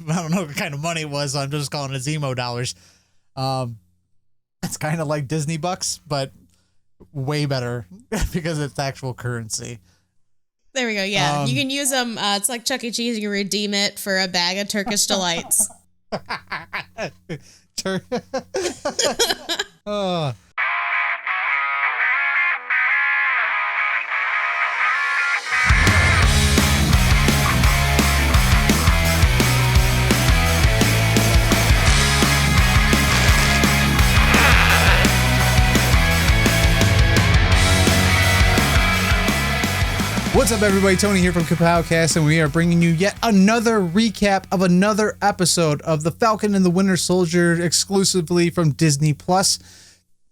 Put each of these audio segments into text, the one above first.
I don't know what kind of money it was, so I'm just calling it Zemo dollars. It's kind of like Disney bucks, but way better because it's actual currency. There we go. Yeah, you can use them. It's like Chuck E. Cheese. You can redeem it for a bag of Turkish delights. Oh. What's up, everybody? Tony here from Kapowcast, and we are bringing you yet another recap of another episode of The Falcon and the Winter Soldier exclusively from Disney+.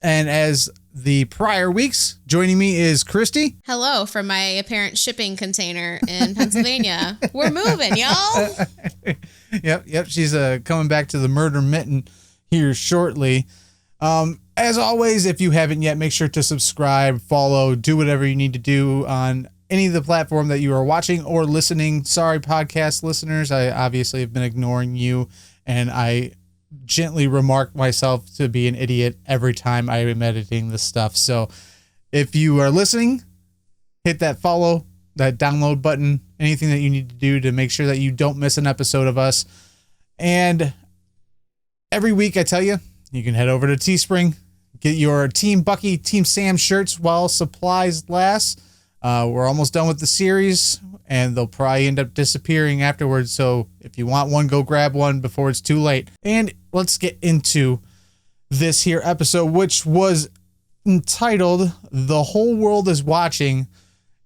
And as the prior weeks, joining me is Christy. Hello from my apparent shipping container in Pennsylvania. We're moving, y'all. Yep. She's coming back to the Murder Mitten here shortly. As always, if you haven't yet, make sure to subscribe, follow, do whatever you need to do on any of the platform that you are watching or listening. Sorry, podcast listeners. I obviously have been ignoring you, and I gently remark myself to be an idiot every time I am editing this stuff. So if you are listening, hit that follow, that download button, anything that you need to do to make sure that you don't miss an episode of us. And every week, I tell you, you can head over to Teespring, get your Team Bucky, Team Sam shirts while supplies last. We're almost done with the series, and they'll probably end up disappearing afterwards. So if you want one, go grab one before it's too late. And let's get into this here episode, which was entitled "The Whole World is Watching."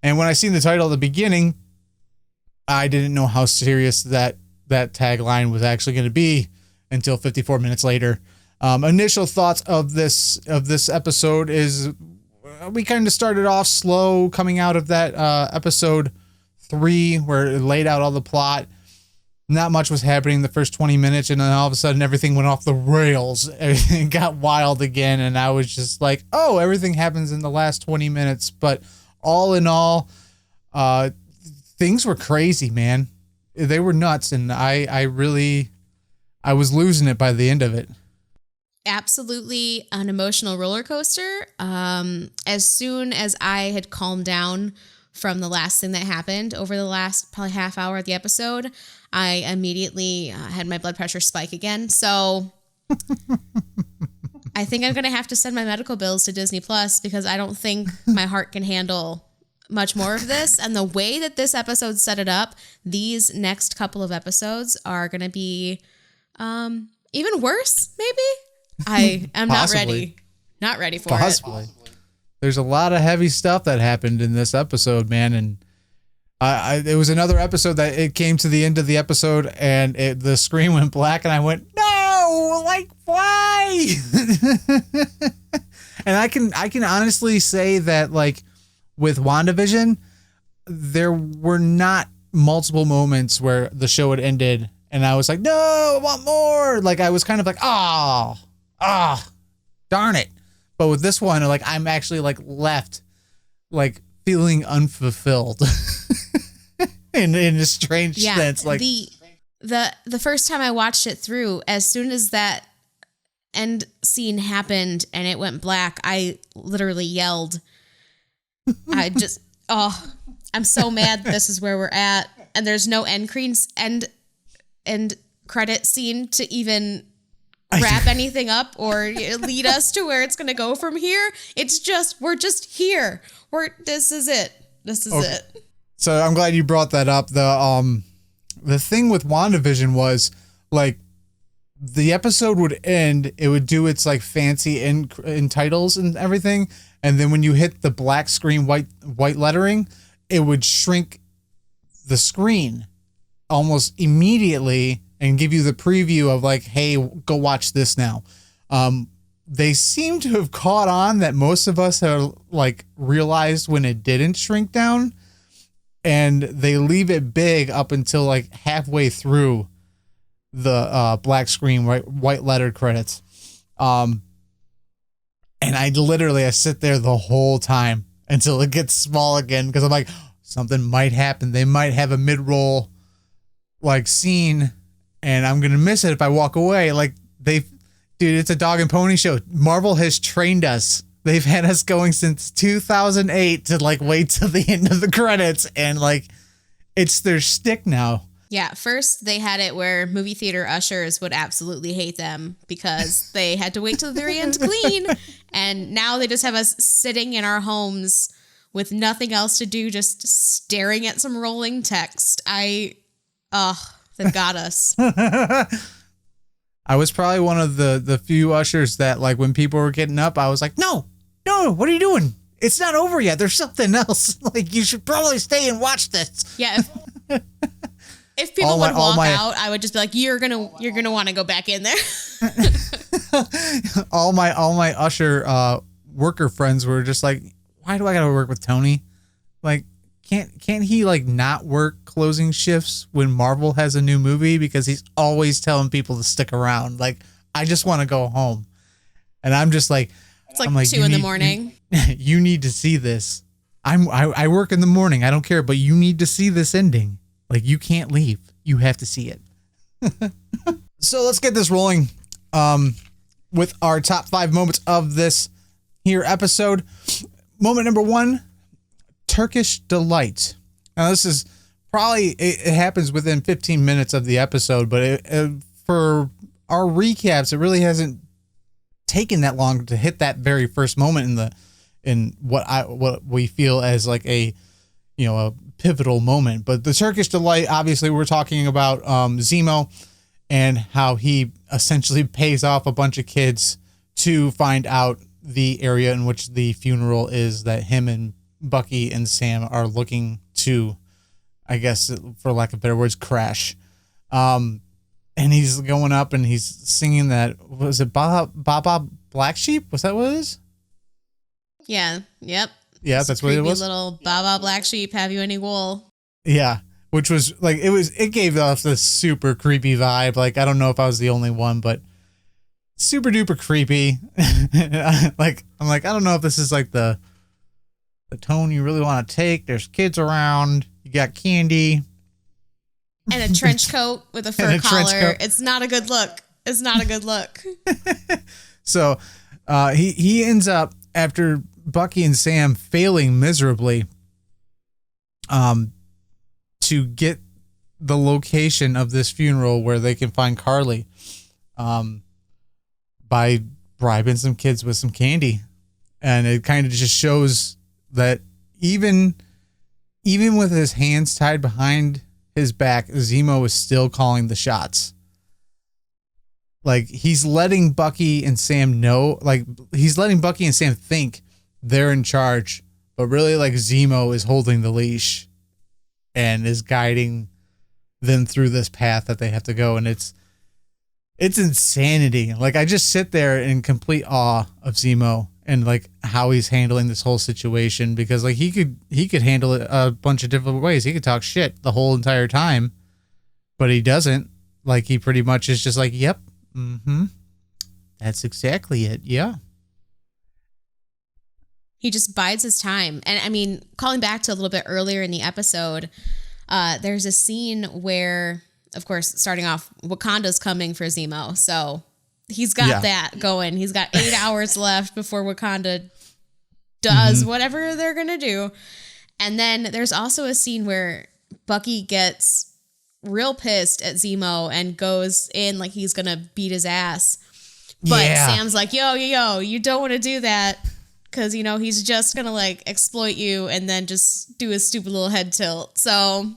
And when I seen the title at the beginning, I didn't know how serious that tagline was actually going to be until 54 minutes later. Initial thoughts of this episode is, we kind of started off slow coming out of that episode 3 where it laid out all the plot. Not much was happening in the first 20 minutes, and then all of a sudden everything went off the rails. Everything got wild again, and I was just like, oh, everything happens in the last 20 minutes. But all in all, things were crazy, man. They were nuts, and I was losing it by the end of it. Absolutely an emotional roller coaster. As soon as I had calmed down from the last thing that happened over the last probably half hour of the episode, I immediately had my blood pressure spike again. So I think I'm going to have to send my medical bills to Disney Plus because I don't think my heart can handle much more of this. And the way that this episode set it up, these next couple of episodes are going to be even worse, maybe? I am not ready for it. There's a lot of heavy stuff that happened in this episode, man. And it was another episode that it came to the end of the episode and the screen went black and I went, no, like, why? And I can honestly say that, like, with WandaVision, there were not multiple moments where the show had ended and I was like, no, I want more. Like, I was kind of like, darn it. But with this one, like, I'm actually like left like feeling unfulfilled in a strange sense. Like the first time I watched it through, as soon as that end scene happened and it went black, I literally yelled. I just, I'm so mad this is where we're at. And there's no end credit scene to even wrap anything up or lead us to where it's going to go from here. It's just, we're just here. This is it. So I'm glad you brought that up. The thing with WandaVision was, like, the episode would end, it would do its like fancy in titles and everything, and then when you hit the black screen white lettering, it would shrink the screen almost immediately and give you the preview of like, hey, go watch this now. They seem to have caught on that most of us have like realized when it didn't shrink down, and they leave it big up until like halfway through the black screen white lettered credits. And I sit there the whole time until it gets small again, because I'm like, something might happen. They might have a mid-roll like scene and I'm going to miss it if I walk away. Like dude, it's a dog and pony show. Marvel has trained us. They've had us going since 2008 to like wait till the end of the credits, and like it's their stick now. Yeah, first they had it where movie theater ushers would absolutely hate them because they had to wait till the very end to clean. And now they just have us sitting in our homes with nothing else to do, just staring at some rolling text. They've got us. I was probably one of the few ushers that, like, when people were getting up, I was like, no, what are you doing? It's not over yet. There's something else. Like, you should probably stay and watch this. Yeah. If people would walk out, I would just be like, you're gonna want to go back in there. all my usher worker friends were just like, why do I gotta work with Tony? Like, can't he like not work closing shifts when Marvel has a new movie, because he's always telling people to stick around? Like, I just want to go home. And I'm just like, it's like 2 in the morning. You need to see this. I work in the morning. I don't care, but you need to see this ending. Like, you can't leave. You have to see it. So let's get this rolling with our top 5 moments of this here episode. Moment number 1, Turkish Delight. Now, this is probably, it happens within 15 minutes of the episode, but for our recaps, it really hasn't taken that long to hit that very first moment in what we feel as like a pivotal moment. But the Turkish Delight, obviously we're talking about Zemo and how he essentially pays off a bunch of kids to find out the area in which the funeral is that him and Bucky and Sam are looking to, I guess, for lack of better words, crash. And he's going up and he's singing that, was it Baba Black Sheep? Was that what it is? Yeah. Yep. Yeah, that's what it was. Little Baba Black Sheep, have you any wool? Yeah, which was like, it gave off this super creepy vibe. Like, I don't know if I was the only one, but super duper creepy. Like, I'm like, I don't know if this is like the tone you really want to take. There's kids around. You got candy. And a trench coat with a fur collar. It's not a good look. It's not a good look. So he ends up, after Bucky and Sam failing miserably to get the location of this funeral where they can find Carly, by bribing some kids with some candy. And it kind of just shows that even with his hands tied behind his back, Zemo is still calling the shots. Like, he's letting Bucky and Sam know, like, he's letting Bucky and Sam think they're in charge, but really, like, Zemo is holding the leash and is guiding them through this path that they have to go. And it's insanity. Like, I just sit there in complete awe of Zemo and like how he's handling this whole situation, because like he could handle it a bunch of different ways. He could talk shit the whole entire time, but he doesn't. Like, he pretty much is just like, yep. Mm-hmm. That's exactly it. Yeah. He just bides his time. And I mean, calling back to a little bit earlier in the episode, there's a scene where, of course, starting off, Wakanda's coming for Zemo. So he's got that going. He's got 8 hours left before Wakanda does whatever they're going to do. And then there's also a scene where Bucky gets real pissed at Zemo and goes in like he's going to beat his ass. But Sam's like, yo, you don't want to do that, because, you know, he's just going to like exploit you and then just do his stupid little head tilt. So...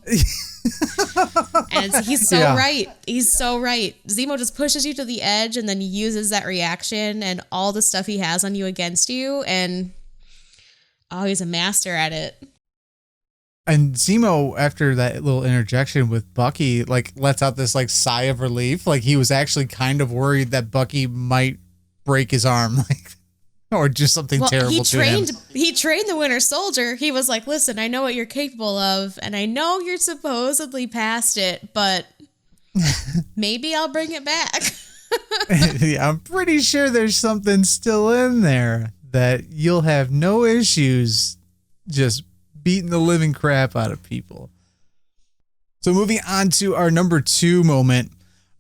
and he's so right. He's so right. Zemo just pushes you to the edge and then uses that reaction and all the stuff he has on you against you. And he's a master at it. And Zemo, after that little interjection with Bucky, like lets out this like sigh of relief. Like, he was actually kind of worried that Bucky might break his arm, like, or do something terrible to him. He trained the Winter Soldier. He was like, listen, I know what you're capable of, and I know you're supposedly past it, but maybe I'll bring it back. Yeah, I'm pretty sure there's something still in there that you'll have no issues just beating the living crap out of people. So moving on to our number 2 moment.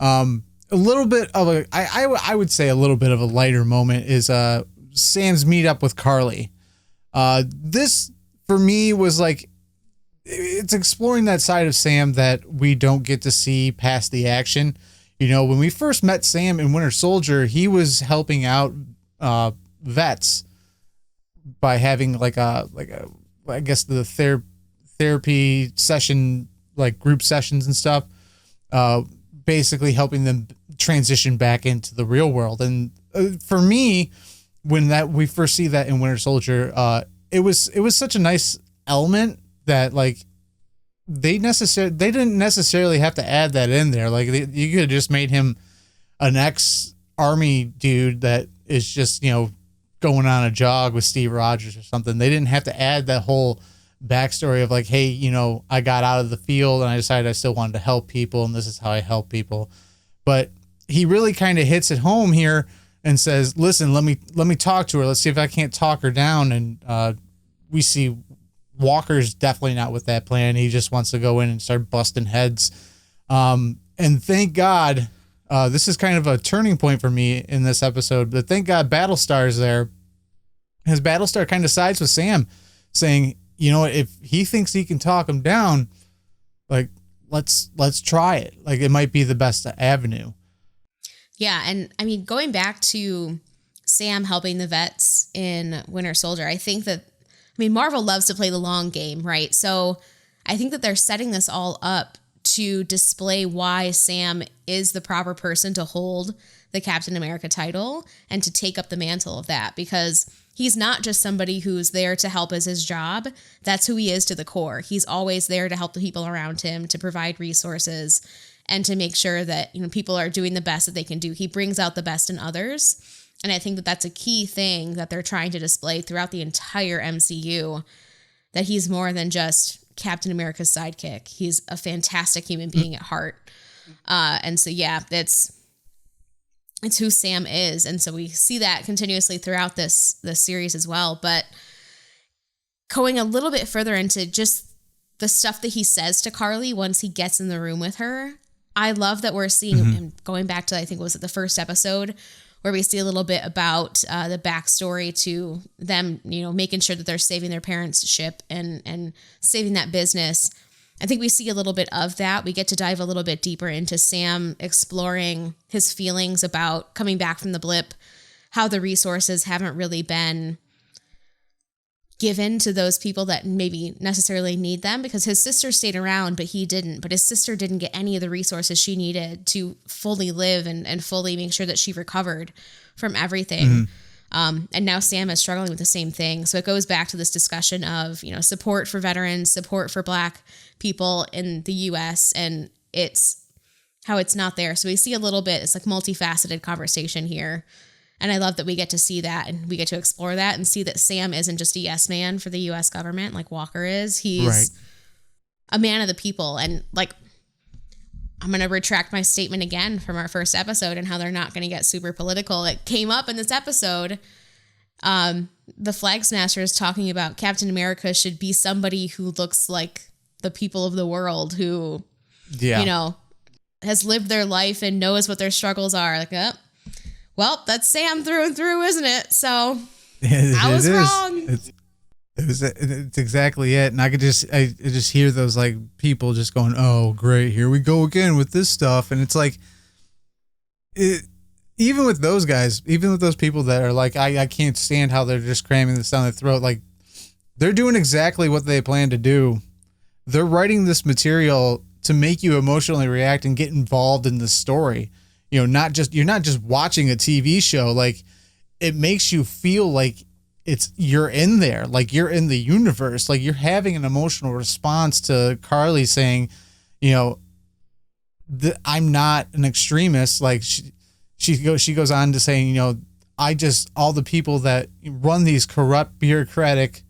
A little bit of I would say a little bit of a lighter moment is Sam's meetup with Carly. This for me was like, it's exploring that side of Sam that we don't get to see past the action. You know, when we first met Sam in Winter Soldier, he was helping out vets by having like a I guess the therapy session, like group sessions and stuff, basically helping them transition back into the real world. And for me, when we first see that in Winter Soldier, it was such a nice element that like they didn't necessarily have to add that in there. Like you could have just made him an ex-army dude that is just, you know, going on a jog with Steve Rogers or something. They didn't have to add that whole backstory of like, hey, you know, I got out of the field and I decided I still wanted to help people and this is how I help people. But he really kind of hits it home here and says, listen, let me talk to her. Let's see if I can't talk her down. And we see Walker's definitely not with that plan. He just wants to go in and start busting heads. And thank God, this is kind of a turning point for me in this episode, but thank God Battlestar's there. As Battlestar kind of sides with Sam, saying, you know, if he thinks he can talk him down, like, let's try it. Like, it might be the best avenue. Yeah, and I mean, going back to Sam helping the vets in Winter Soldier, I think that, I mean, Marvel loves to play the long game, right? So I think that they're setting this all up to display why Sam is the proper person to hold the Captain America title and to take up the mantle of that, because he's not just somebody who's there to help as his job. That's who he is to the core. He's always there to help the people around him, to provide resources, and to make sure that, you know, people are doing the best that they can do. He brings out the best in others. And I think that that's a key thing that they're trying to display throughout the entire MCU, that he's more than just Captain America's sidekick. He's a fantastic human being at heart. And so, yeah, it's who Sam is. And so we see that continuously throughout this series as well. But going a little bit further into just the stuff that he says to Carly once he gets in the room with her, I love that we're seeing, and going back to, I think, was it the first episode, where we see a little bit about the backstory to them, you know, making sure that they're saving their parents' ship and saving that business. I think we see a little bit of that. We get to dive a little bit deeper into Sam exploring his feelings about coming back from the blip, how the resources haven't really been given to those people that maybe necessarily need them, because his sister stayed around, but he didn't. But his sister didn't get any of the resources she needed to fully live and fully make sure that she recovered from everything. And now Sam is struggling with the same thing. So it goes back to this discussion of, you know, support for veterans, support for Black people in the US, and it's how it's not there. So we see a little bit, it's like multifaceted conversation here. And I love that we get to see that and we get to explore that and see that Sam isn't just a yes man for the US government like Walker is. He's a man of the people. And like, I'm going to retract my statement again from our first episode and how they're not going to get super political. It came up in this episode. The Flag Smasher is talking about Captain America should be somebody who looks like the people of the world, who, you know, has lived their life and knows what their struggles are. Like, well, that's Sam through and through, isn't it? So I was wrong. It's exactly it. And I just hear those like people just going, oh, great, here we go again with this stuff. And it's like, even with those guys, even with those people that are like, I can't stand how they're just cramming this down their throat. Like, they're doing exactly what they plan to do. They're writing this material to make you emotionally react and get involved in the story. You know, you're not just watching a TV show. Like, it makes you feel like you're in there, like you're in the universe, like you're having an emotional response to Carly saying, you know, I'm not an extremist. Like she goes on to saying, you know, all the people that run these corrupt bureaucratic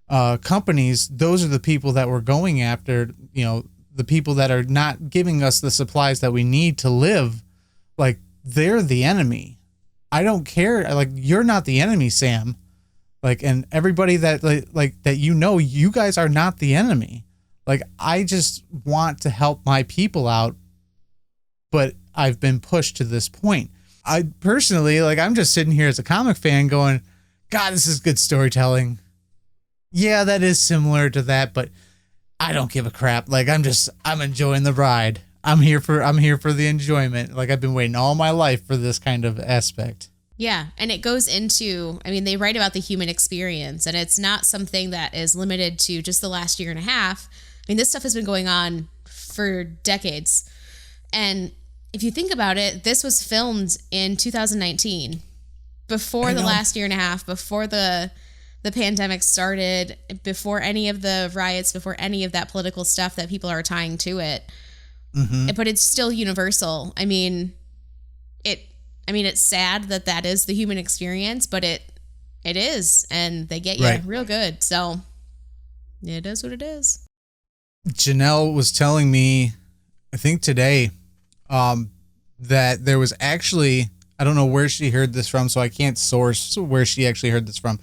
companies, those are the people that we're going after, you know, the people that are not giving us the supplies that we need to live. Like, they're the enemy. I don't care. Like, you're not the enemy, Sam. Like, and everybody that like that, you know, you guys are not the enemy. Like, I just want to help my people out, but I've been pushed to this point. I personally, like, I'm just sitting here as a comic fan going, God, this is good storytelling. Yeah, that is similar to that, but I don't give a crap. Like, I'm enjoying the ride. I'm here for the enjoyment. Like, I've been waiting all my life for this kind of aspect. Yeah, and it goes into, I mean, they write about the human experience, and it's not something that is limited to just the last year and a half. I mean, this stuff has been going on for decades. And if you think about it, this was filmed in 2019, before the last year and a half, before the pandemic started, before any of the riots, before any of that political stuff that people are tying to it. Mm-hmm. But it's still universal. I mean, it's sad that is the human experience, but it is, and they get you real good. So it is what it is. Janelle was telling me, I think today, that there was actually, I don't know where she heard this from, so I can't source where she actually heard this from,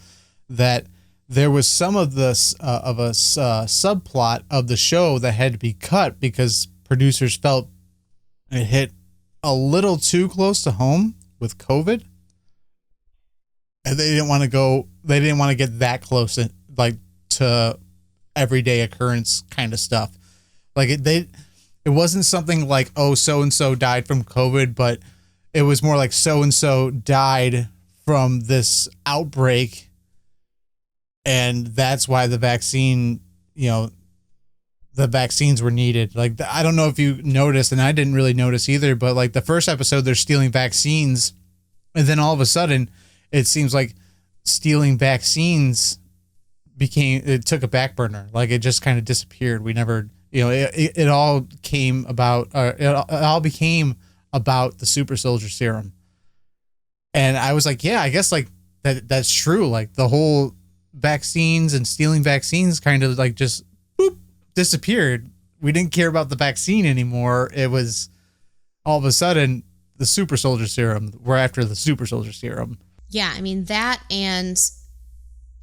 that there was some of this of a subplot of the show that had to be cut because producers felt it hit a little too close to home with COVID, and they didn't want to get that close, like, to everyday occurrence kind of stuff. Like, it wasn't something like, oh, so and so died from COVID, but it was more like so and so died from this outbreak, and that's why the vaccines were needed. Like, I don't know if you noticed, and I didn't really notice either, but like the first episode, they're stealing vaccines, and then all of a sudden it seems like stealing vaccines took a back burner. Like, it just kind of disappeared. We never, it all came about, it all became about the super soldier serum. And I was like, yeah, I guess like that's true. Like, the whole vaccines and stealing vaccines kind of like just boop, disappeared. We didn't care about the vaccine anymore. It was all of a sudden the super soldier serum. We're after the super soldier serum. Yeah, I mean, that, and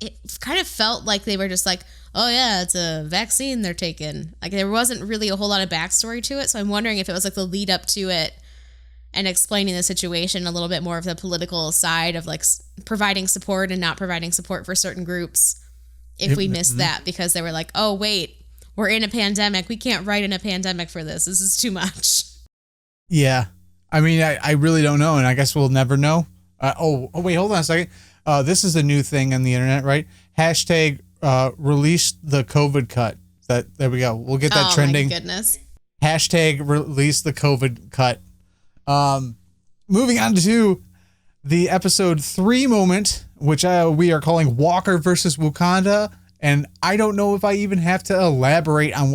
it kind of felt like they were just like, oh yeah, it's a vaccine they're taking. Like, there wasn't really a whole lot of backstory to it. So I'm wondering if it was like the lead up to it and explaining the situation, a little bit more of the political side of like providing support and not providing support for certain groups. If we missed that because they were like, oh wait, we're in a pandemic. We can't write in a pandemic for this. This is too much. Yeah. I mean, I really don't know. And I guess we'll never know. Wait, hold on a second. This is a new thing on the internet, right? Hashtag release the COVID cut. There we go. We'll get that trending. Oh my goodness. Hashtag release the COVID cut. Moving on to the episode 3 moment, which we are calling Walker versus Wakanda. And I don't know if I even have to elaborate on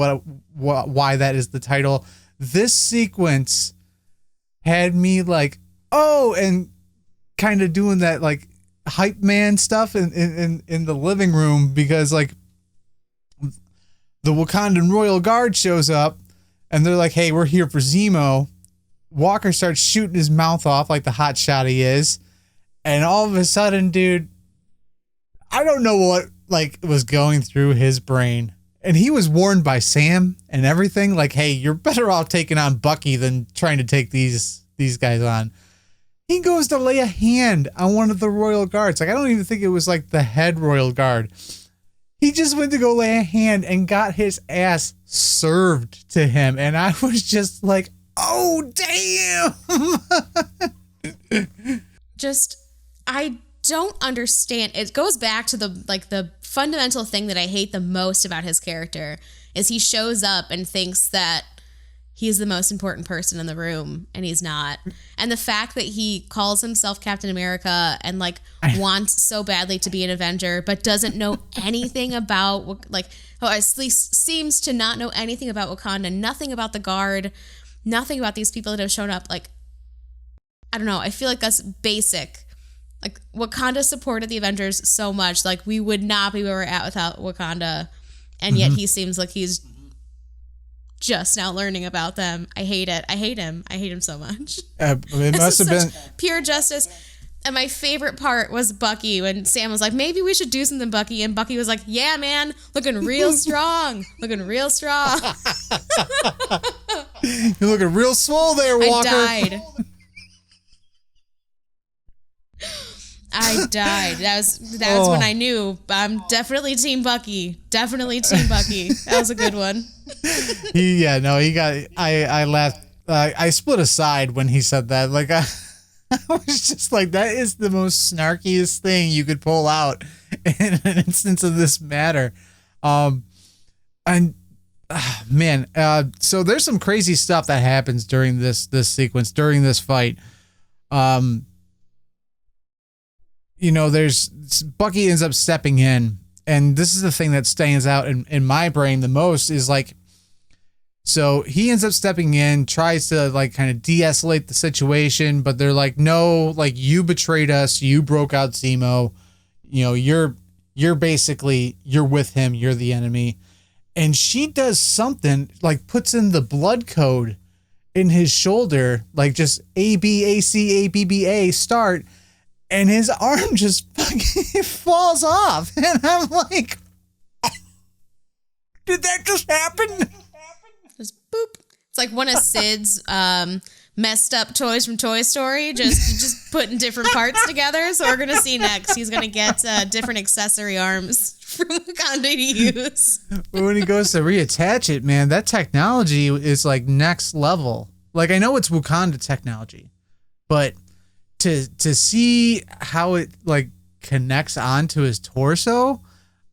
why that is the title. This sequence had me like, oh, and kind of doing that like hype man stuff in the living room, because like the Wakandan Royal Guard shows up and they're like, hey, we're here for Zemo. Walker starts shooting his mouth off like the hot shot he is. And all of a sudden, dude, I don't know what like was going through his brain. And he was warned by Sam and everything, like, hey, you're better off taking on Bucky than trying to take these guys on. He goes to lay a hand on one of the Royal Guards. Like, I don't even think it was like the head Royal Guard. He just went to go lay a hand and got his ass served to him. And I was just like, oh, damn. I don't understand. It goes back to the fundamental thing that I hate the most about his character is he shows up and thinks that he's the most important person in the room, and he's not. And the fact that he calls himself Captain America and like wants so badly to be an Avenger, but doesn't know anything about like, or at least seems to not know anything about Wakanda, nothing about the Guard, nothing about these people that have shown up. Like, I don't know. I feel like that's basic. Like, Wakanda supported the Avengers so much. Like, we would not be where we're at without Wakanda. And yet he seems like he's just now learning about them. I hate it. I hate him. I hate him so much. It must have been pure justice. And my favorite part was Bucky when Sam was like, maybe we should do something, Bucky. And Bucky was like, yeah, man, looking real strong. Looking real strong. You're looking real swole there, Walker. I died. That was when I knew I'm definitely Team Bucky. Definitely Team Bucky. That was a good one. I laughed. I split a side when he said that. Like I was just like, that is the most snarkiest thing you could pull out in an instance of this matter. So there's some crazy stuff that happens during this sequence, during this fight. There's Bucky ends up stepping in, and this is the thing that stands out in my brain the most is like, so he ends up stepping in, tries to like kind of de-escalate the situation, but they're like, no, like you betrayed us, you broke out Zemo, you're basically, you're with him, you're the enemy. And she does something like puts in the blood code in his shoulder, like just ABACABBA start. And his arm just fucking falls off. And I'm like, did that just happen? Just boop. It's like one of Sid's messed up toys from Toy Story, just putting different parts together. So we're going to see next. He's going to get different accessory arms from Wakanda to use. When he goes to reattach it, man, that technology is like next level. Like, I know it's Wakanda technology, but to see how it like connects onto his torso,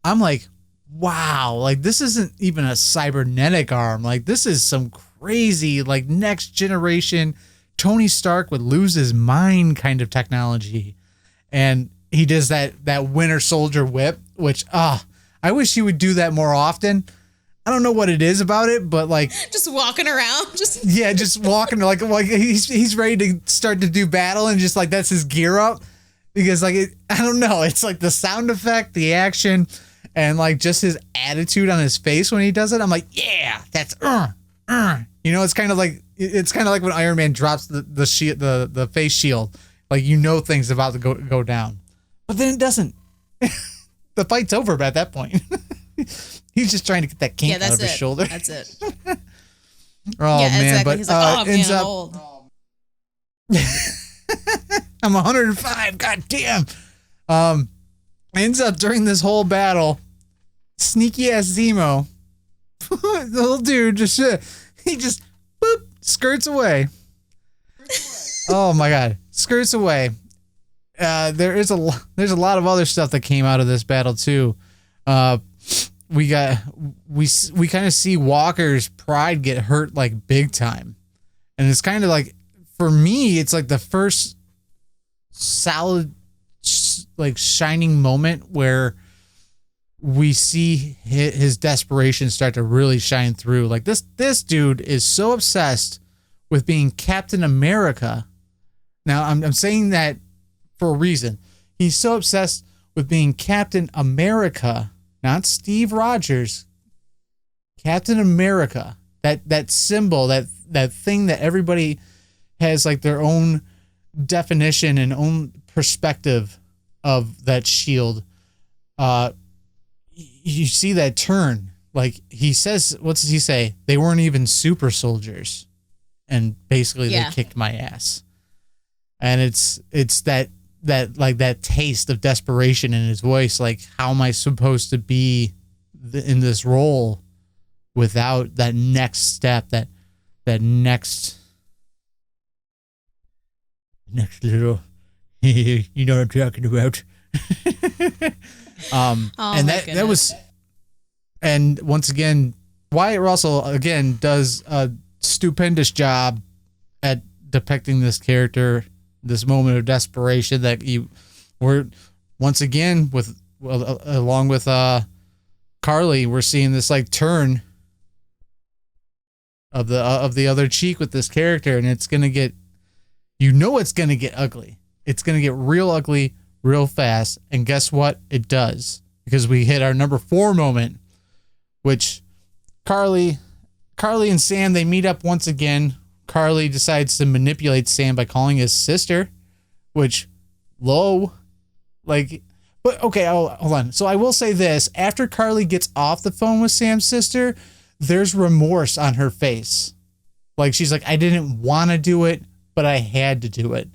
I'm like, wow, like this isn't even a cybernetic arm. Like this is some crazy, like next generation Tony Stark would lose his mind kind of technology. And he does that Winter Soldier whip, which, I wish he would do that more often. I don't know what it is about it, but like just walking around, just walking like he's ready to start to do battle, and just like that's his gear up, because like I don't know, it's like the sound effect, the action, and like just his attitude on his face when he does it. I'm like, yeah, that's it's kind of like when Iron Man drops the shield, the face shield, like things about to go down, but then it doesn't. The fight's over at that point. He's just trying to get that kink out of his shoulder. That's it. Oh, man. But he's like, ends I'm up, old. I'm 105. God damn. Ends up during this whole battle, sneaky ass Zemo, the little dude, he just boop, skirts away. Oh my God. Skirts away. There's a lot of other stuff that came out of this battle too. We kind of see Walker's pride get hurt like big time. And it's kind of like, for me, it's like the first solid, like shining moment where we see his desperation start to really shine through. Like this dude is so obsessed with being Captain America. Now I'm saying that for a reason. He's so obsessed with being Captain America, not Steve Rogers. Captain America, that symbol, that thing that everybody has like their own definition and own perspective of that shield. You see that turn. Like he says, what does he say? They weren't even super soldiers, and basically they kicked my ass. And it's that like that taste of desperation in his voice. Like, how am I supposed to be in this role without that next step, that next little, you know what I'm talking about. That was, and once again, Wyatt Russell again does a stupendous job at depicting this character, this moment of desperation that we're once again along with Carly, we're seeing this like turn of the other cheek with this character, and it's gonna get, it's gonna get ugly. It's gonna get real ugly real fast, and guess what? It does, because we hit our number 4 moment, which Carly and Sam, they meet up once again. Carly decides to manipulate Sam by calling his sister, which but okay, hold on. So I will say this, after Carly gets off the phone with Sam's sister, there's remorse on her face. Like, she's like, I didn't want to do it, but I had to do it.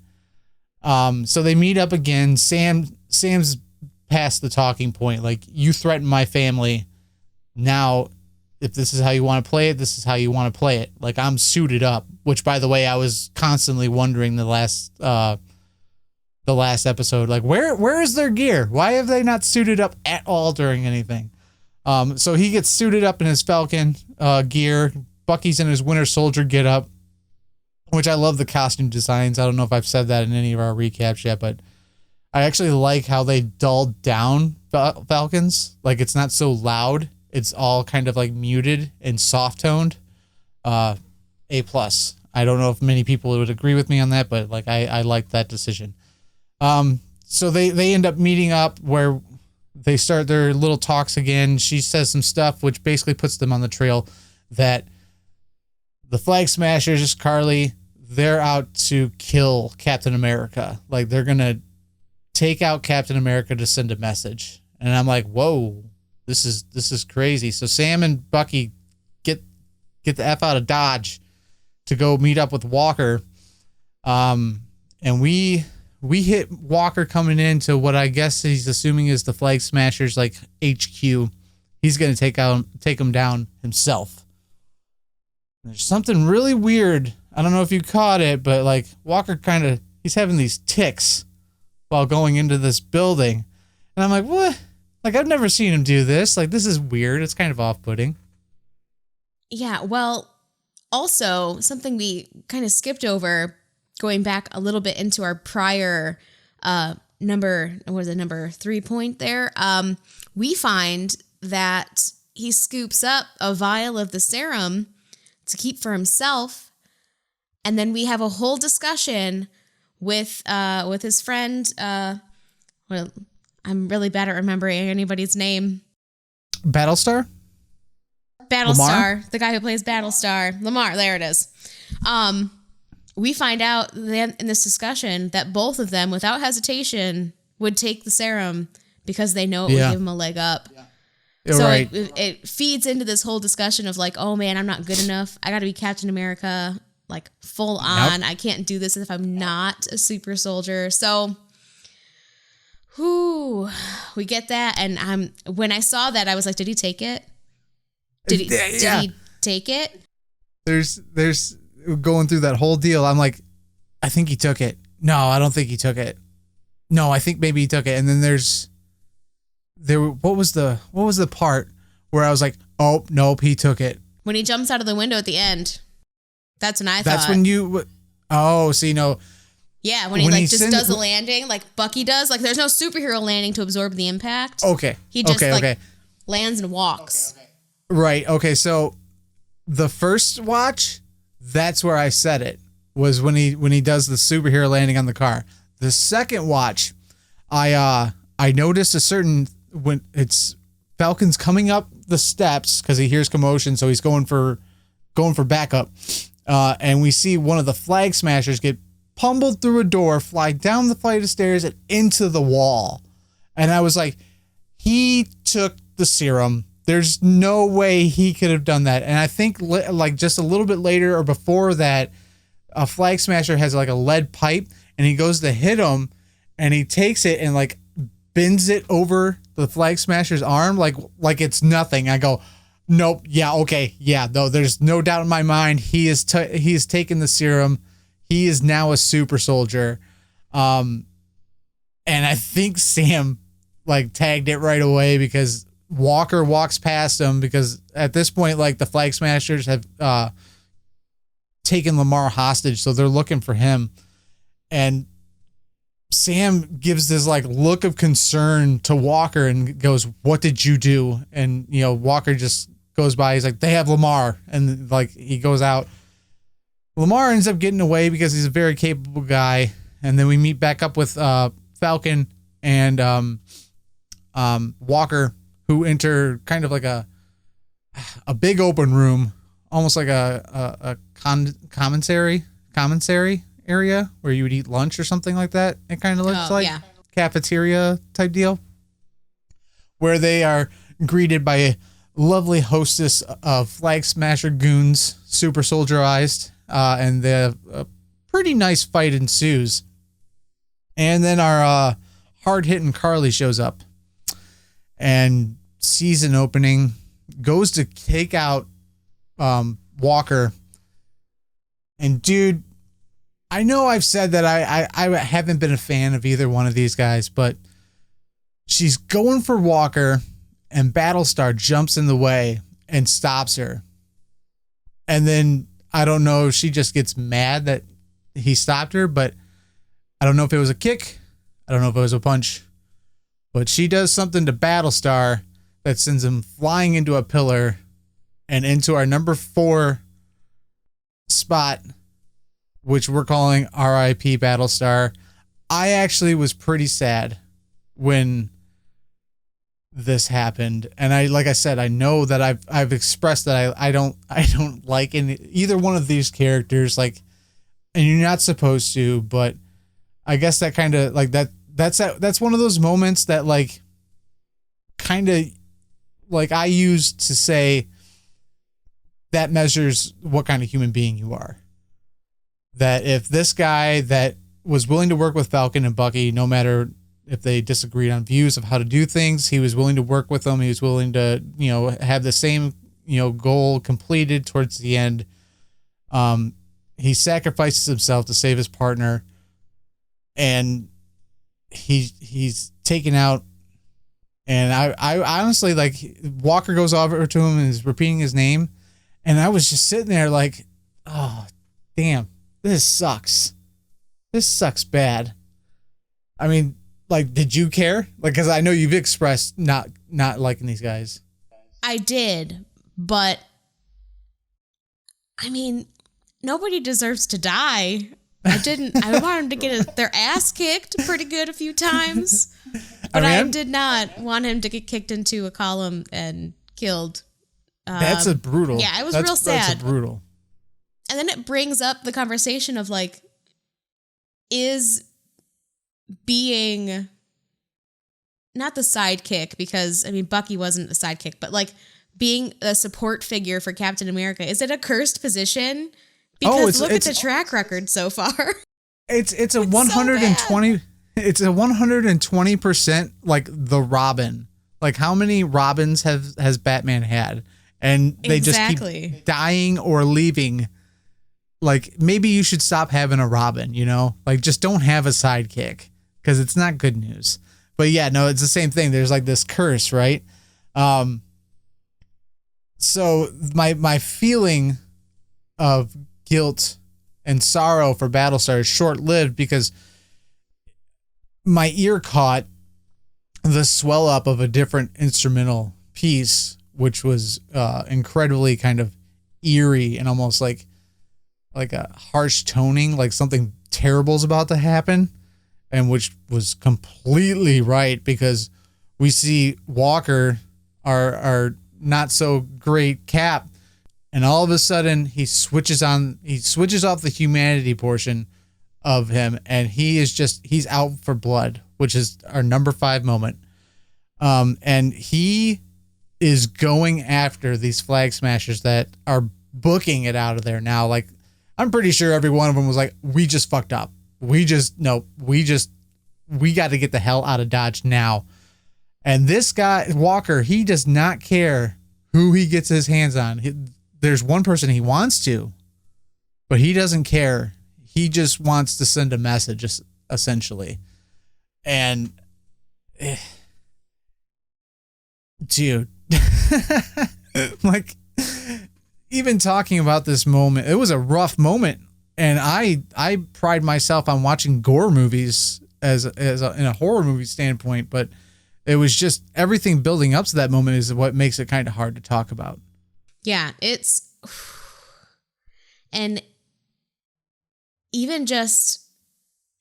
So they meet up again. Sam's past the talking point. Like, you threatened my family. Now, if this is how you want to play it, this is how you want to play it. Like, I'm suited up, which, by the way, I was constantly wondering the last episode, like, where is their gear? Why have they not suited up at all during anything? So he gets suited up in his Falcon gear. Bucky's in his Winter Soldier getup, which I love the costume designs. I don't know if I've said that in any of our recaps yet, but I actually like how they dulled down Falcons. Like, it's not so loud. It's all kind of like muted and soft toned. A+. I don't know if many people would agree with me on that, but like I like that decision. So they end up meeting up where they start their little talks again. She says some stuff which basically puts them on the trail that the Flag Smashers, Carly, they're out to kill Captain America. Like, they're going to take out Captain America to send a message. And I'm like, whoa, this is crazy. So Sam and Bucky get the F out of Dodge to go meet up with Walker. And we hit Walker coming into what I guess he's assuming is the Flag Smashers, like, HQ. He's going to take him down himself. There's something really weird. I don't know if you caught it, but like Walker he's having these tics while going into this building. And I'm like, what? Like, I've never seen him do this. Like, this is weird. It's kind of off-putting. Yeah, well, also something we kind of skipped over, going back a little bit into our prior number 3 point there. We find that he scoops up a vial of the serum to keep for himself. And then we have a whole discussion with his friend. Well, I'm really bad at remembering anybody's name. Battlestar? Battlestar, the guy who plays Battlestar. Lamar, there it is. We find out then in this discussion that both of them, without hesitation, would take the serum because they know it would give them a leg up. Yeah. So right. It feeds into this whole discussion of like, oh man, I'm not good enough. I got to be Captain America, like full on. Nope. I can't do this if I'm not a super soldier. So, we get that. And when I saw that, I was like, did he take it? Did he take it? There's going through that whole deal. I'm like, I think he took it. No, I don't think he took it. No, I think maybe he took it. And then what was the part where I was like, oh, nope, he took it. When he jumps out of the window at the end. That's when I thought. That's when you, oh, see, no. Yeah, when he does a landing, like Bucky does. Like, there's no superhero landing to absorb the impact. Okay. He just lands and walks. Okay. Right. Okay. So the first watch, that's where I said it, was when he does the superhero landing on the car. The second watch, I noticed when it's Falcon's coming up the steps because he hears commotion, so he's going for backup. And we see one of the Flag Smashers get pummeled through a door, fly down the flight of stairs and into the wall. And I was like, he took the serum. There's no way he could have done that. And I think like just a little bit later or before that, a Flag Smasher has like a lead pipe and he goes to hit him and he takes it and like bends it over the Flag Smasher's arm like it's nothing. I go, nope. Yeah. Okay. Yeah. Though there's no doubt in my mind. He is taken the serum. He is now a super soldier. And I think Sam like tagged it right away because Walker walks past him because at this point, like the Flag Smashers have taken Lamar hostage. So they're looking for him. And Sam gives this like look of concern to Walker and goes, "What did you do?" And, Walker just goes by. He's like, "They have Lamar." And like, he goes out. Lamar ends up getting away because he's a very capable guy. And then we meet back up with Falcon and Walker, who enter kind of like a big open room, almost like a commissary area where you would eat lunch or something like that. It kind of looks like cafeteria type deal, where they are greeted by a lovely hostess of Flag Smasher goons, super soldierized. and a pretty nice fight ensues. And then our hard-hitting Carly shows up and sees an opening, goes to take out Walker. And dude, I know I've said that I haven't been a fan of either one of these guys, but she's going for Walker, and Battlestar jumps in the way and stops her. And then I don't know if she just gets mad that he stopped her, but I don't know if it was a kick. I don't know if it was a punch. But she does something to Battlestar that sends him flying into a pillar and into our number 4 spot, which we're calling R.I.P. Battlestar. I actually was pretty sad when this happened, and like I said, I know that I've expressed that I don't like either one of these characters, like, and you're not supposed to, but I guess that kind of like that's one of those moments that like kind of like I used to say that measures what kind of human being you are. That if this guy that was willing to work with Falcon and Bucky, no matter if they disagreed on views of how to do things, he was willing to work with them. He was willing to, have the same, goal completed towards the end. He sacrifices himself to save his partner, and he's taken out. And I honestly, like, Walker goes over to him and is repeating his name. And I was just sitting there like, oh, damn, this sucks. This sucks bad. I mean, like, did you care? Like, because I know you've expressed not liking these guys. I did, but I mean, nobody deserves to die. I want them to get their ass kicked pretty good a few times, but I did not want him to get kicked into a column and killed. That's a brutal. Yeah, it was real sad. That's brutal. And then it brings up the conversation of like, is being not the sidekick, because I mean Bucky wasn't the sidekick, but like being a support figure for Captain America, is it a cursed position? Because look at the track record so far. It's a 120. It's a 120% like the Robin. Like, how many Robins has Batman had? And they just keep dying or leaving. Like, maybe you should stop having a Robin, Like, just don't have a sidekick, because it's not good news. But yeah, no, it's the same thing. There's like this curse, right? So my feeling of guilt and sorrow for Battlestar is short-lived, because my ear caught the swell up of a different instrumental piece, which was incredibly kind of eerie and almost like a harsh toning, like something terrible is about to happen, and which was completely right, because we see Walker, our not so great Cap, and all of a sudden he switches off the humanity portion of him, and he's out for blood, which is our number 5 moment. And he is going after these flag smashers that are booking it out of there now. Like, I'm pretty sure every one of them was like, we just fucked up. We got to get the hell out of Dodge now. And this guy, Walker, he does not care who he gets his hands on. There's one person he wants to, but he doesn't care. He just wants to send a message, essentially. And, dude, like, even talking about this moment, it was a rough moment. And I pride myself on watching gore movies in a horror movie standpoint, but it was just everything building up to that moment is what makes it kind of hard to talk about. Yeah, and even just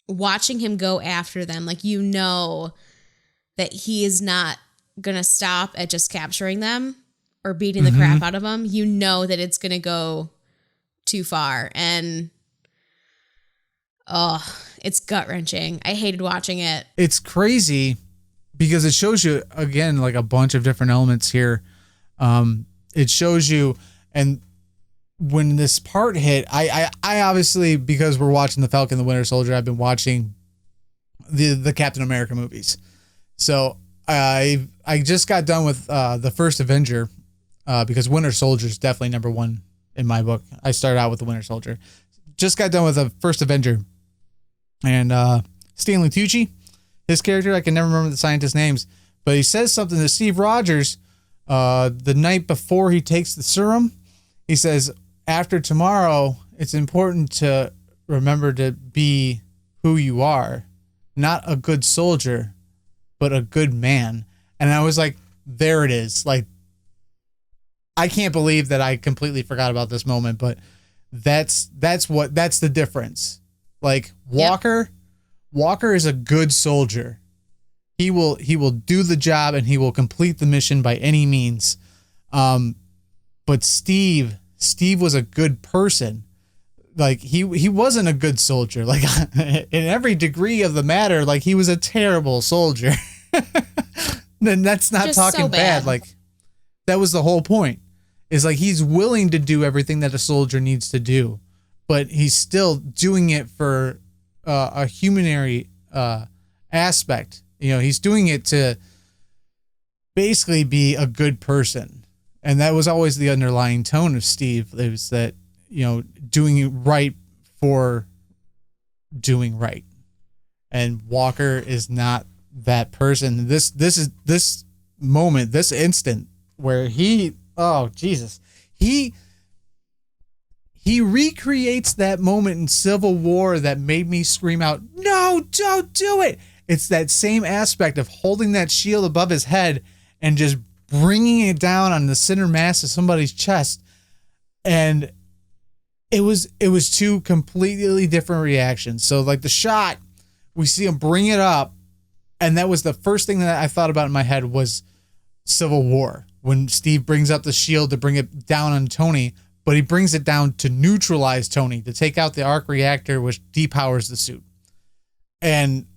watching him go after them, like, that he is not going to stop at just capturing them or beating the crap out of them. That it's going to go too far. And, it's gut-wrenching. I hated watching it. It's crazy because it shows you, again, like a bunch of different elements here. It shows you, and when this part hit, I obviously, because we're watching the Falcon and the Winter Soldier, I've been watching the Captain America movies. So I just got done with the first Avenger because Winter Soldier is definitely number one in my book. I started out with the Winter Soldier. Just got done with the first Avenger. And Stanley Tucci, his character, I can never remember the scientist's names, but he says something to Steve Rogers the night before he takes the serum. He says, after tomorrow, it's important to remember to be who you are. Not a good soldier, but a good man. And I was like, there it is. Like, I can't believe that I completely forgot about this moment, but that's the difference. Like Walker is a good soldier. He will do the job and he will complete the mission by any means. But Steve was a good person. Like he wasn't a good soldier. Like in every degree of the matter, like he was a terrible soldier. Then that's not just talking so bad. Like that was the whole point. Is like he's willing to do everything that a soldier needs to do, but he's still doing it for a humanitarian aspect. You know, he's doing it to basically be a good person. And that was always the underlying tone of Steve. It was that, you know, doing it right for doing right. And Walker is not that person. This moment, this instant where oh Jesus, he recreates that moment in Civil War that made me scream out, no, don't do it. It's that same aspect of holding that shield above his head and just bringing it down on the center mass of somebody's chest. And it was two completely different reactions. So like the shot, we see him bring it up, and that was the first thing that I thought about in my head was Civil War, when Steve brings up the shield to bring it down on Tony, but he brings it down to neutralize Tony, to take out the arc reactor, which depowers the suit. And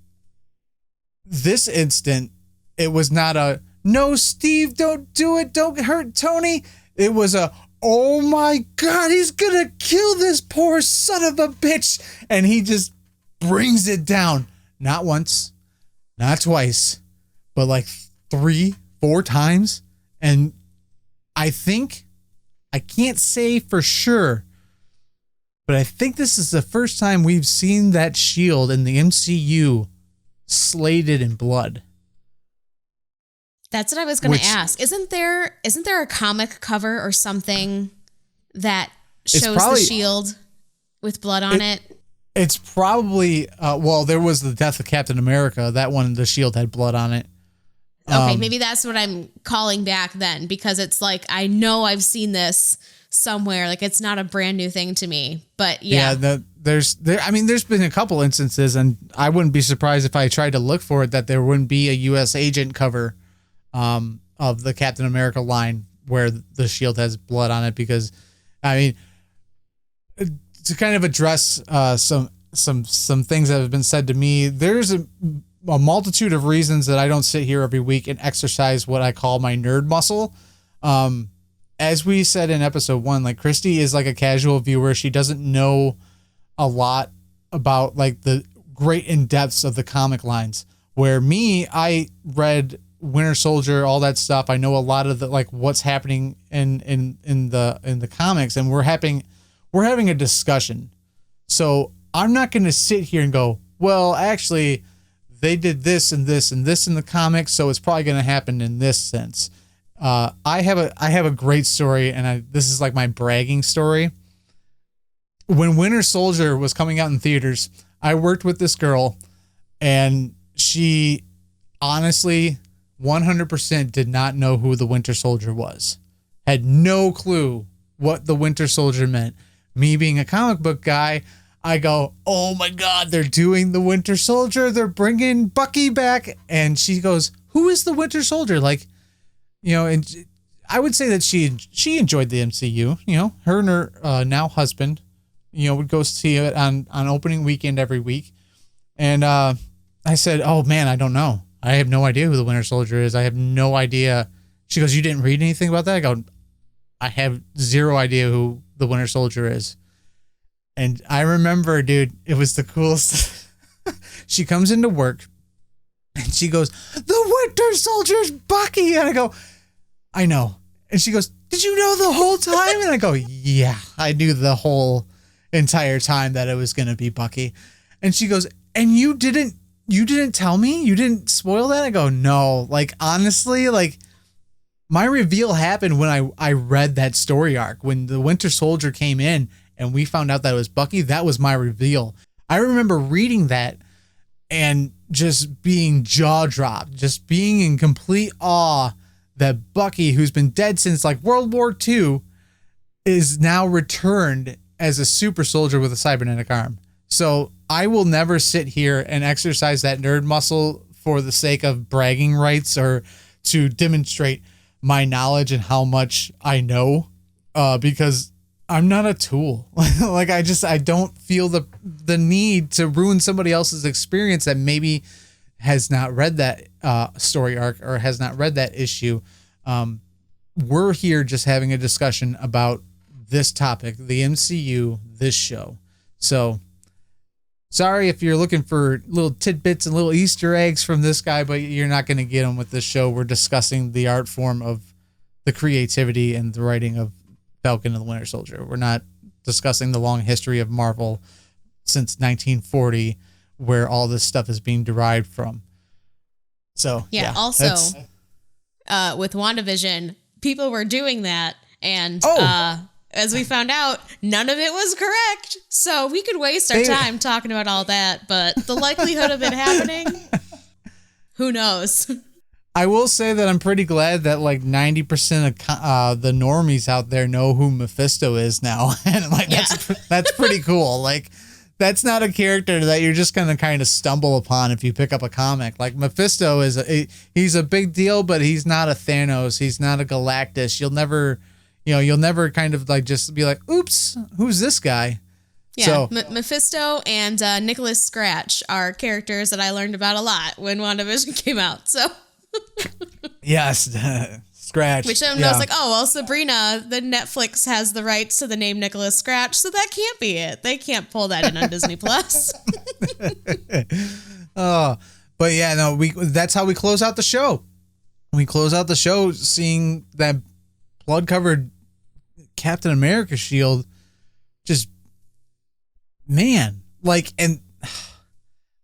this instant, it was not a, no, Steve, don't do it, don't hurt Tony. It was a, oh my God, he's gonna kill this poor son of a bitch. And he just brings it down. Not once, not twice, but like 3-4 times. And I think, I can't say for sure, but I think this is the first time we've seen that shield in the MCU slated in blood. That's what I was going to ask. Isn't there a comic cover or something that shows the shield with blood on it? It's probably, well, there was the death of Captain America. That one, the shield had blood on it. Okay, maybe that's what I'm calling back then, because it's like, I know I've seen this somewhere. Like, it's not a brand new thing to me, but yeah. Yeah, there's been a couple instances, and I wouldn't be surprised if I tried to look for it, that there wouldn't be a U.S. agent cover of the Captain America line where the shield has blood on it, because, I mean, to kind of address some things that have been said to me, there's a multitude of reasons that I don't sit here every week and exercise what I call my nerd muscle. As we said in episode 1, like Christy is like a casual viewer. She doesn't know a lot about like the great in-depths of the comic lines, where me, I read Winter Soldier, all that stuff. I know a lot of the, like what's happening in the comics, and we're having a discussion. So I'm not going to sit here and go, well, actually, they did this and this and this in the comics, so it's probably going to happen in this sense. I have a great story, and this is like my bragging story. When Winter Soldier was coming out in theaters, I worked with this girl, and she honestly 100% did not know who the Winter Soldier was. Had no clue what the Winter Soldier meant. Me being a comic book guy, I go, oh my God, they're doing the Winter Soldier. They're bringing Bucky back. And she goes, who is the Winter Soldier? Like, you know, and I would say that she enjoyed the MCU. You know, her and her now husband, you know, would go see it on opening weekend every week. And I said, oh man, I don't know. I have no idea who the Winter Soldier is. I have no idea. She goes, you didn't read anything about that? I go, I have zero idea who the Winter Soldier is. And I remember, dude, it was the coolest. She comes into work and she goes, "The Winter Soldier's Bucky." And I go, "I know." And she goes, "Did you know the whole time?" And I go, "Yeah, I knew the whole entire time that it was going to be Bucky." And she goes, "And you didn't tell me? You didn't spoil that?" I go, "No, like, honestly, like, my reveal happened when I read that story arc. When the Winter Soldier came in and we found out that it was Bucky, that was my reveal. I remember reading that and just being jaw dropped, just being in complete awe that Bucky, who's been dead since like World War II, is now returned as a super soldier with a cybernetic arm. So I will never sit here and exercise that nerd muscle for the sake of bragging rights or to demonstrate my knowledge and how much I know, because I'm not a tool. Like, I don't feel the need to ruin somebody else's experience that maybe has not read that story arc or has not read that issue. We're here just having a discussion about this topic, the MCU, this show. So sorry if you're looking for little tidbits and little Easter eggs from this guy, but you're not going to get them with this show. We're discussing the art form of the creativity and the writing of Falcon and the Winter Soldier. We're not discussing the long history of Marvel since 1940, where all this stuff is being derived from. So yeah. Also, with WandaVision, people were doing that, and as we found out, none of it was correct. So we could waste our time talking about all that, but the likelihood of it happening, who knows? I will say that I'm pretty glad that like 90% of the normies out there know who Mephisto is now. And like, that's pretty cool. Like, that's not a character that you're just going to kind of stumble upon if you pick up a comic. Like, Mephisto he's a big deal, but he's not a Thanos. He's not a Galactus. You'll never kind of like just be like, oops, who's this guy? Yeah, so, Mephisto and Nicholas Scratch are characters that I learned about a lot when WandaVision came out. So yes, Scratch. Which I was like, oh, well, Sabrina, the Netflix has the rights to the name Nicholas Scratch, so that can't be it. They can't pull that in on Disney Plus. But yeah, no, that's how we close out the show. We close out the show seeing that blood-covered Captain America shield. Just, man, like, and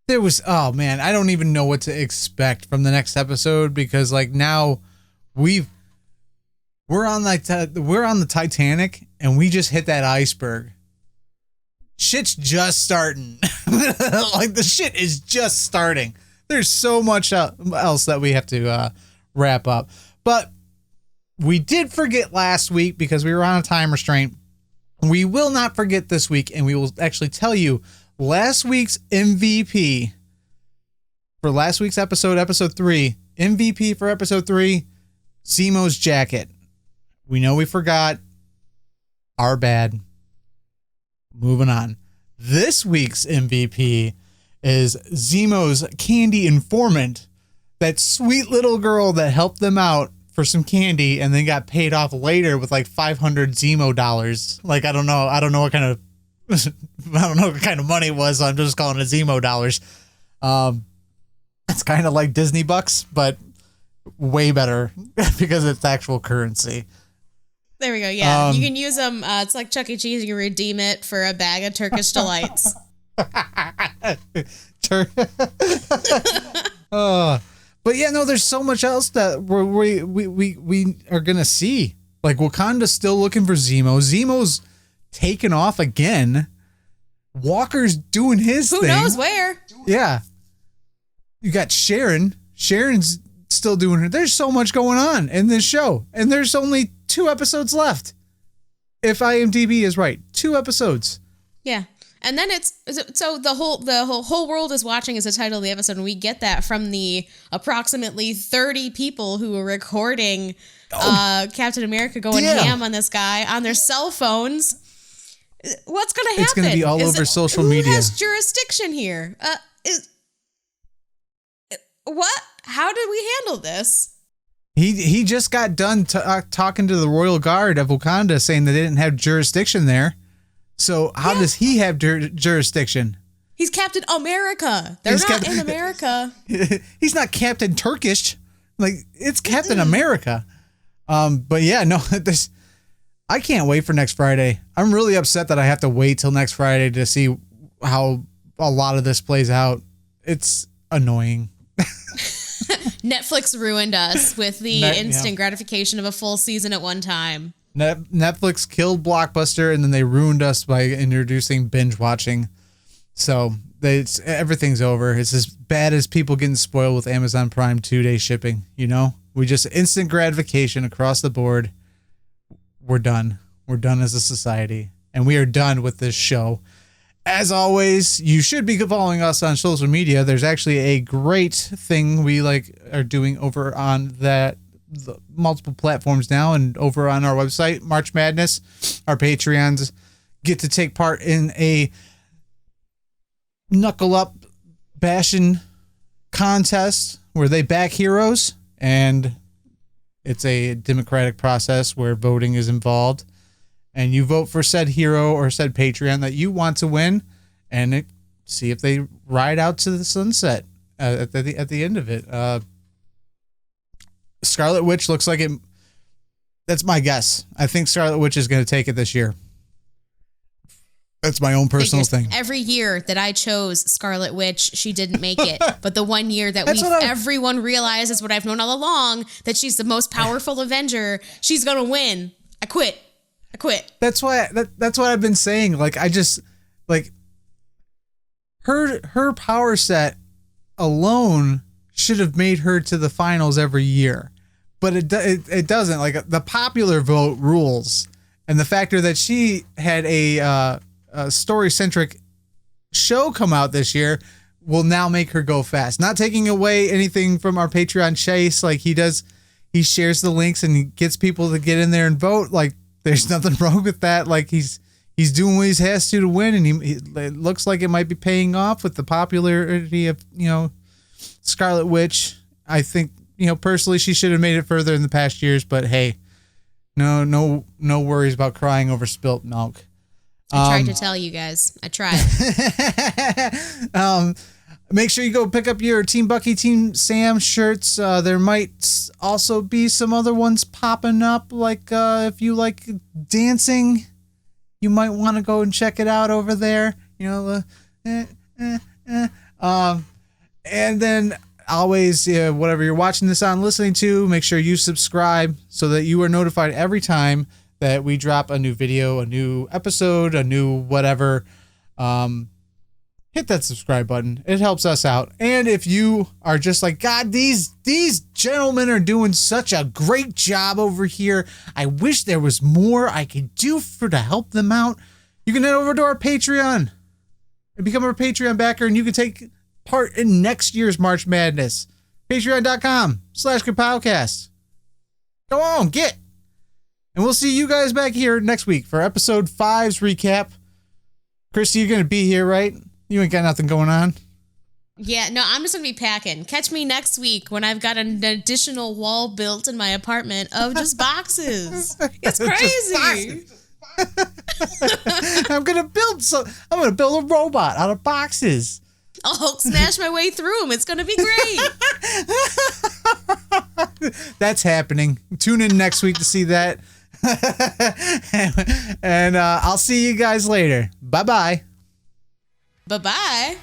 there was, oh man, I don't even know what to expect from the next episode, because like now we're on the Titanic and we just hit that iceberg. Shit's just starting. Like, the shit is just starting. There's so much else that we have to wrap up, but we did forget last week because we were on a time restraint. We will not forget this week, and we will actually tell you last week's MVP for last week's episode 3. MVP for episode 3, Zemo's jacket. We know we forgot. Our bad. Moving on. This week's MVP is Zemo's candy informant, that sweet little girl that helped them out for some candy and then got paid off later with like $500 Zemo dollars. Like, I don't know what kind of money it was, so I'm just calling it Zemo dollars. It's kind of like Disney bucks, but way better because it's actual currency. There we go. Yeah, you can use them. It's like Chuck E. Cheese. You can redeem it for a bag of Turkish delights. But yeah, no, there's so much else that we are gonna see. Like, Wakanda's still looking for Zemo. Zemo's taken off again. Walker's doing his thing. Who knows where? Yeah. You got Sharon. Sharon's still doing her. There's so much going on in this show, and there's only 2 episodes left. If IMDb is right, 2 episodes. Yeah. And then so the whole world is watching is the title of the episode, and we get that from the approximately 30 people who were recording Captain America going ham on this guy on their cell phones. What's going to happen? It's going to be all over social media. Who has jurisdiction here? What? How did we handle this? He just got done talking to the Royal Guard of Wakanda, saying that they didn't have jurisdiction there. So how does he have jurisdiction? He's Captain America. They're not in America. He's not Captain Turkish. Like, it's Captain America. But yeah, no, I can't wait for next Friday. I'm really upset that I have to wait till next Friday to see how a lot of this plays out. It's annoying. Netflix ruined us with the instant gratification of a full season at one time. Netflix killed Blockbuster, and then they ruined us by introducing binge watching. So everything's over. It's as bad as people getting spoiled with Amazon Prime 2-day shipping. You know, we just instant gratification across the board. We're done. We're done as a society, and we are done with this show. As always, you should be following us on social media. There's actually a great thing we are doing over on the multiple platforms now, and over on our website, March Madness. Our Patreons get to take part in a knuckle up bashing contest where they back heroes, and it's a democratic process where voting is involved, and you vote for said hero or said Patreon that you want to win, and see if they ride out to the sunset at the end of it. Scarlet Witch looks like it. That's my guess. I think Scarlet Witch is going to take it this year. That's my own personal thing. Every year that I chose Scarlet Witch, she didn't make it. But the one year that everyone realizes what I've known all along, that she's the most powerful Avenger, she's going to win. I quit. That's why. That's what I've been saying. Like, I just her power set alone should have made her to the finals every year, but it doesn't. Like, the popular vote rules, and the factor that she had a story-centric show come out this year will now make her go fast. Not taking away anything from our Patreon Chase, like he does. He shares the links and he gets people to get in there and vote. Like, there's nothing wrong with that. Like, he's doing what he has to win, and it looks like it might be paying off with the popularity of, Scarlet Witch. I think, personally, she should have made it further in the past years, but hey, no worries about crying over spilt milk. I tried to tell you guys. I tried. Make sure you go pick up your Team Bucky, Team Sam shirts. There might also be some other ones popping up. Like, if you like dancing, you might want to go and check it out over there. And then always, whatever you're watching this on, listening to, make sure you subscribe so that you are notified every time that we drop a new video, a new episode, a new whatever. Hit that subscribe button. It helps us out. And if you are just like, God, these gentlemen are doing such a great job over here, I wish there was more I could do to help them out, you can head over to our Patreon and become a Patreon backer, and you can take part in next year's March Madness. Patreon.com/Kapowcast. Go on, get. And we'll see you guys back here next week for episode 5's recap. Christy, you're going to be here, right? You ain't got nothing going on. Yeah, no, I'm just going to be packing. Catch me next week when I've got an additional wall built in my apartment of just boxes. It's crazy. I'm going to build a robot out of boxes. I'll Hulk smash my way through them. It's going to be great. That's happening. Tune in next week to see that. And I'll see you guys later. Bye-bye. Bye-bye.